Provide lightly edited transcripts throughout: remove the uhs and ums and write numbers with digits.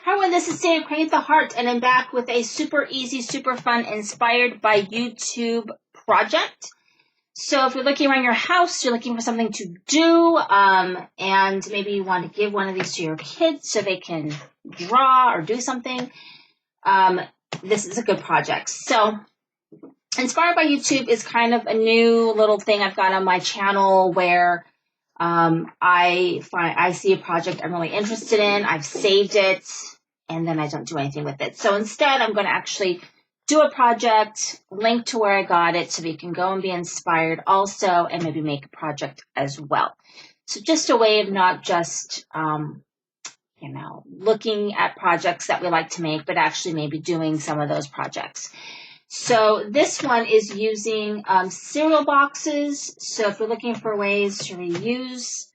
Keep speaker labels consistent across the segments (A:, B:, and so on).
A: Hi everyone, this is Cindy Create the Heart, and I'm back with a super easy, super fun, inspired by YouTube project. So if you're looking around your house, you're looking for something to do, and maybe you want to give one of these to your kids so they can draw or do something, this is a good project. So Inspired by YouTube is kind of a new little thing I've got on my channel where I see a project I'm really interested in, I've saved it, and then I don't do anything with it. So instead, I'm going to actually do a project, link to where I got it so that you can go and be inspired also, and maybe make a project as well. So just a way of not just, looking at projects that we like to make, but actually maybe doing some of those projects. So this one is using cereal boxes. So if you're looking for ways to reuse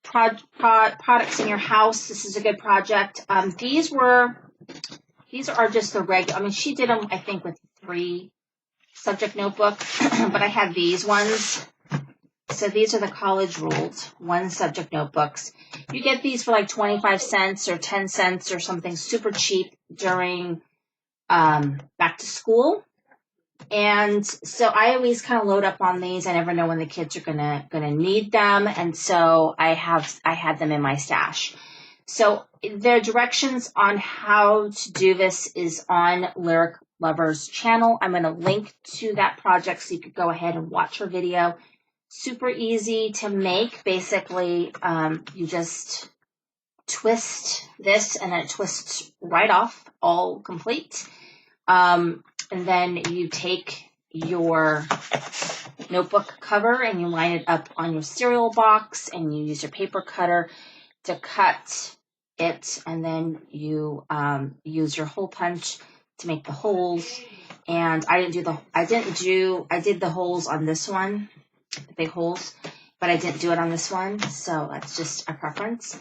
A: products in your house, this is a good project. These are just the regular. I mean, she did them, I think, with 3 subject notebook, but I have these ones. So these are the college ruled 1 subject notebooks. You get these for like 25 cents or 10 cents or something super cheap during back to school. And so I always kind of load up on these. I never know when the kids are gonna need them, and so I had them in my stash. So the directions on how to do this is on Lyric Lover's channel. I'm going to link to that project so you could go ahead and watch her video. Super easy to make. Basically, you just twist this and it twists right off, all complete. And then you take your notebook cover and you line it up on your cereal box, and you use your paper cutter to cut it, and then you use your hole punch to make the holes. And I did the holes on this one, the big holes, but I didn't do it on this one, so that's just a preference.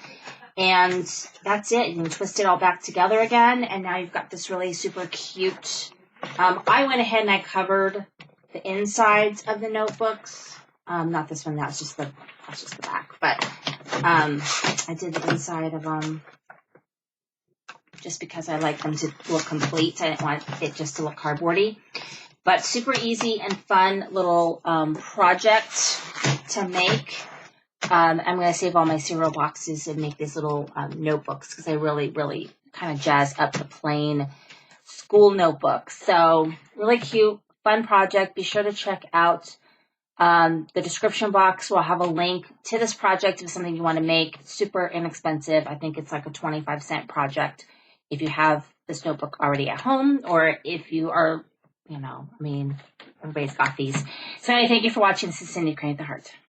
A: And that's it. You can twist it all back together again, and now you've got this really super cute. I went ahead and I covered the insides of the notebooks. Not this one. That's just the back. But I did the inside of them just because I like them to look complete. I didn't want it just to look cardboardy. But super easy and fun little project to make. I'm going to save all my cereal boxes and make these little notebooks because I really, really kind of jazz up the plain school notebook. So really cute, fun project. Be sure to check out the description box. We'll have a link to this project if it's something you want to make. Super inexpensive. I think it's like a 25-cent project if you have this notebook already at home, or if you are, everybody's got these. So anyway, thank you for watching. This is Cindy Create the Heart.